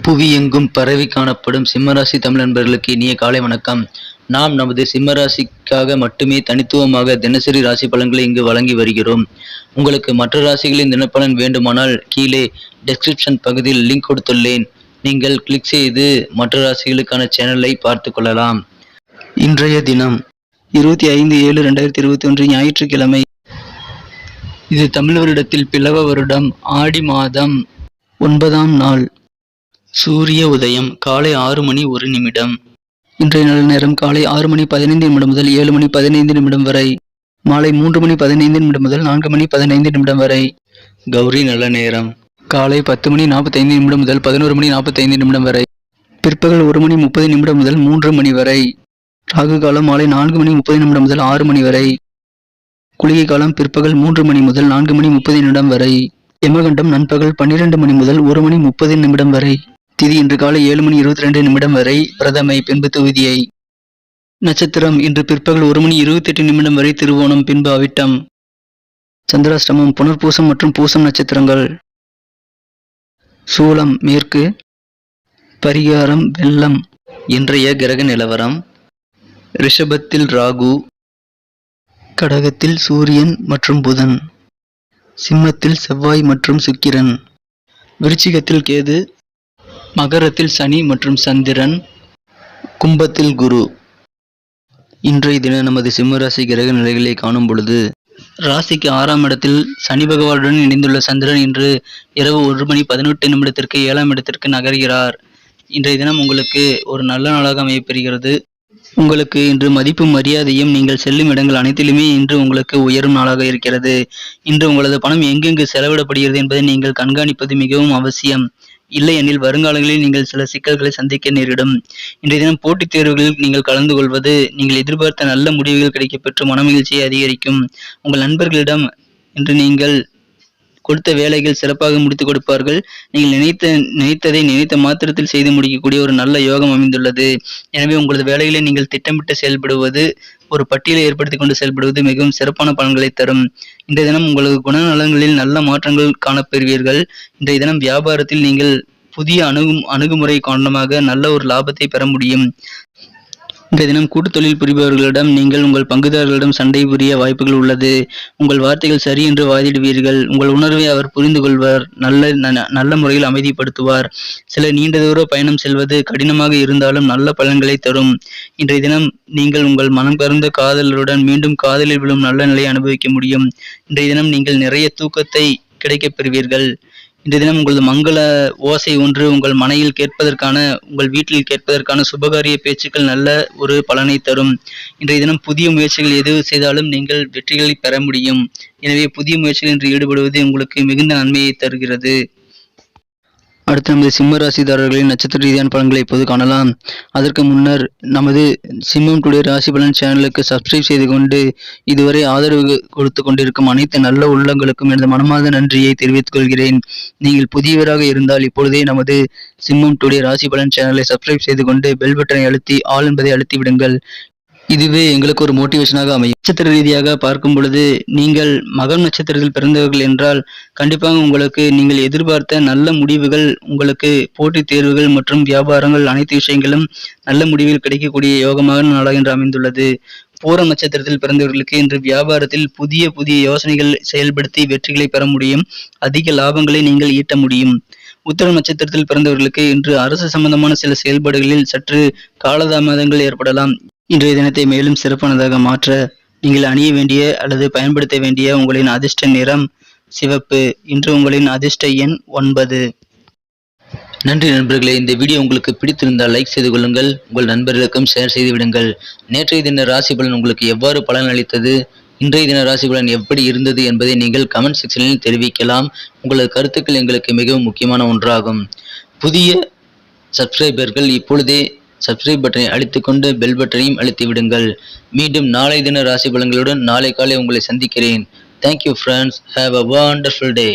புவி எங்கும் பரவி காணப்படும் சிம்மராசி தமிழ் நண்பர்களுக்கு இனிய காலை வணக்கம். நாம் நமது சிம்மராசிக்காக மட்டுமே தனித்துவமாக தினசரி ராசி பலன்களை இங்கு வழங்கி வருகிறோம். உங்களுக்கு மற்ற ராசிகளின் தினப்பலன் வேண்டுமானால் கீழே டெஸ்கிரிப்ஷன் பகுதியில் லிங்க் கொடுத்துள்ளேன். நீங்கள் கிளிக் செய்து மற்ற ராசிகளுக்கான சேனலை பார்த்து கொள்ளலாம். இன்றைய தினம் 25/7/2021 ஞாயிற்றுக்கிழமை. இது தமிழ் வருடத்தில் பிளவ வருடம் ஆடி மாதம் 9ஆம் நாள். சூரிய உதயம் காலை 6:01. இன்றைய நல்ல நேரம் காலை 6:15 முதல் 7:15 வரை, மாலை 3:15 முதல் 4:15 வரை. கௌரி நல்ல நேரம் காலை 10:45 முதல் 11:45 வரை, பிற்பகல் 1:30 முதல் 3 மணி வரை. ராகு காலம் மாலை 4:30 முதல் 6 மணி வரை. குளிகை காலம் பிற்பகல் 3 மணி முதல் 4:30 வரை. யமகண்டம் நண்பகல் 12 மணி முதல் 1:30 வரை. திதி இன்று காலை 7:22 வரை பிரதமை, பின்பு துவிதியை. நட்சத்திரம் இன்று பிற்பகல் 1:28 வரை திருவோணம், பின்பு அவிட்டம். சந்திராஷ்டமம் புனர்பூசம் மற்றும் பூசம் நட்சத்திரங்கள். சூலம் மேற்கு. பரிகாரம் வெள்ளம். இன்றைய கிரக நிலவரம்: ரிஷபத்தில் ராகு, கடகத்தில் சூரியன் மற்றும் புதன், சிம்மத்தில் செவ்வாய் மற்றும் சுக்கிரன், விருச்சிகத்தில் கேது, மகரத்தில் சனி மற்றும் சந்திரன், கும்பத்தில் குரு. இன்றைய தினம் நமது சிம்மராசி கிரக நிலைகளை காணும் பொழுது, ராசிக்கு 6ஆம் இடத்தில் சனி பகவானுடன் இணைந்துள்ள சந்திரன் இன்று இரவு 1:18 7ஆம் இடத்திற்கு நகர்கிறார். இன்றைய தினம் உங்களுக்கு ஒரு நல்ல நாளாக அமையப்பெறுகிறது. உங்களுக்கு இன்று மதிப்பும் மரியாதையும் நீங்கள் செல்லும் இடங்கள் அனைத்திலுமே இன்று உங்களுக்கு உயரும் நாளாக இருக்கிறது. இன்று உங்களது பணம் எங்கெங்கு செலவிடப்படுகிறது என்பதை நீங்கள் கண்காணிப்பது மிகவும் அவசியம். இல்லையெனில் வருங்காலங்களில் நீங்கள் சில சிக்கல்களை சந்திக்க நேரிடும். இன்றைய தினம் போட்டித் தேர்வுகளில் நீங்கள் கலந்து கொள்வது நீங்கள் எதிர்பார்த்த நல்ல முடிவுகள் கிடைக்கப்பெற்று மனமகிழ்ச்சியை அதிகரிக்கும். உங்கள் நண்பர்களிடம் இன்று நீங்கள் கொடுத்த வேலைகள் சிறப்பாக முடித்துக் கொடுப்பார்கள். நீங்கள் நினைத்ததை நினைத்த மாத்திரத்தில் செய்து முடிக்கக்கூடிய ஒரு நல்ல யோகம் அமைந்துள்ளது. எனவே உங்களது வேலைகளை நீங்கள் திட்டமிட்டு செயல்படுவது, ஒரு பட்டியலை ஏற்படுத்திக் கொண்டு செயல்படுவது மிகவும் சிறப்பான பலன்களை தரும். இன்றைய தினம் உங்களது குணநலங்களில் நல்ல மாற்றங்கள் காணப்பெறுவீர்கள். இன்றைய தினம் வியாபாரத்தில் நீங்கள் புதிய அணுகுமுறை காரணமாக நல்ல ஒரு லாபத்தை பெற முடியும். இன்றைய தினம் கூட்டு தொழில் புரிபவர்களிடம் நீங்கள் உங்கள் பங்குதாரர்களிடம் சண்டை புரிய வாய்ப்புகள் உள்ளது. உங்கள் வார்த்தைகள் சரி என்று வாதிடுவீர்கள். உங்கள் உணர்வை அவர் புரிந்து கொள்வார். நல்ல முறையில் அமைதிப்படுத்துவார். சில நீண்ட தூர பயணம் செல்வது கடினமாக இருந்தாலும் நல்ல பலன்களை தரும். இன்றைய தினம் நீங்கள் உங்கள் மனம் கவர்ந்த காதலருடன் மீண்டும் காதலில் விழும் நல்ல நிலையை அனுபவிக்க முடியும். இன்றைய தினம் நீங்கள் நிறைய தூக்கத்தை கிடைக்கப் பெறுவீர்கள். இன்றைய தினம் உங்களது மங்கள ஓசை ஒன்று உங்கள் மனையில் கேட்பதற்கான, உங்கள் வீட்டில் கேட்பதற்கான சுபகாரிய பேச்சுக்கள் நல்ல ஒரு பலனை தரும். இன்றைய தினம் புதிய முயற்சிகள் எது செய்தாலும் நீங்கள் வெற்றிகளை பெற முடியும். எனவே புதிய முயற்சிகள் என்று ஈடுபடுவது உங்களுக்கு மிகுந்த நன்மையை தருகிறது. அடுத்து நமது சிம்ம ராசிதாரர்களின் நட்சத்திர ரீதியான பலன்களை இப்போது காணலாம். அதற்கு முன்னர் நமது சிம்மம் டுடே ராசி பலன் சேனலுக்கு சப்ஸ்கிரைப் செய்து கொண்டு இதுவரை ஆதரவு கொடுத்து கொண்டிருக்கும் அனைத்து நல்ல உள்ளங்களுக்கும் எனது மனமார்ந்த நன்றியை தெரிவித்துக் கொள்கிறேன். நீங்கள் புதியவராக இருந்தால் இப்பொழுதே நமது சிம்மம் டுடே ராசி பலன் சேனலை சப்ஸ்கிரைப் செய்து கொண்டு பெல் பட்டனை அழுத்தி ஆல் என்பதை அழுத்தி விடுங்கள். இதுவே எங்களுக்கு ஒரு மோட்டிவேஷனாக அமையும். நட்சத்திர ரீதியாக பார்க்கும் பொழுது, நீங்கள் மகம் நட்சத்திரத்தில் பிறந்தவர்கள் என்றால் கண்டிப்பாக உங்களுக்கு நீங்கள் எதிர்பார்த்த நல்ல முடிவுகள், உங்களுக்கு போட்டித் தேர்வுகள் மற்றும் வியாபாரங்கள் அனைத்து விஷயங்களும் நல்ல முடிவில் கிடைக்கக்கூடிய யோகமான நாளாக இன்று அமைந்துள்ளது. பூரம் நட்சத்திரத்தில் பிறந்தவர்களுக்கு இன்று வியாபாரத்தில் புதிய யோசனைகள் செயல்படுத்தி வெற்றிகளை பெற முடியும். அதிக லாபங்களை நீங்கள் ஈட்ட முடியும். உத்திரம் நட்சத்திரத்தில் பிறந்தவர்களுக்கு இன்று அரசு சம்பந்தமான சில செயல்பாடுகளில் சற்று காலதாமதங்கள் ஏற்படலாம். இன்றைய தினத்தை மேலும் சிறப்பானதாக மாற்ற நீங்கள் அணிய வேண்டிய அல்லது பயன்படுத்த வேண்டிய உங்களின் அதிர்ஷ்ட நிறம் சிவப்பு. இன்று உங்களின் அதிர்ஷ்ட எண் 9. நன்றி நண்பர்களே. இந்த வீடியோ உங்களுக்கு பிடித்திருந்தால் லைக் செய்து கொள்ளுங்கள். உங்கள் நண்பர்களுக்கும் ஷேர் செய்து விடுங்கள். நேற்றைய தின ராசி பலன் உங்களுக்கு எவ்வாறு பலன் அளித்தது, இன்றைய தின ராசி பலன் எப்படி இருந்தது என்பதை நீங்கள் கமெண்ட் செக்ஷனில் தெரிவிக்கலாம். உங்களது கருத்துக்கள் எங்களுக்கு மிகவும் முக்கியமான ஒன்றாகும். புதிய சப்ஸ்கிரைபர்கள் இப்பொழுதே சப்ஸ்கிரைப் பட்டனை அழுத்திக்கொண்டு பெல் பட்டனையும் அழுத்தி விடுங்கள். மீண்டும் நாளை தின ராசி பலன்களுடன் நாளை காலை உங்களை சந்திக்கிறேன். Thank you friends. Have a wonderful day.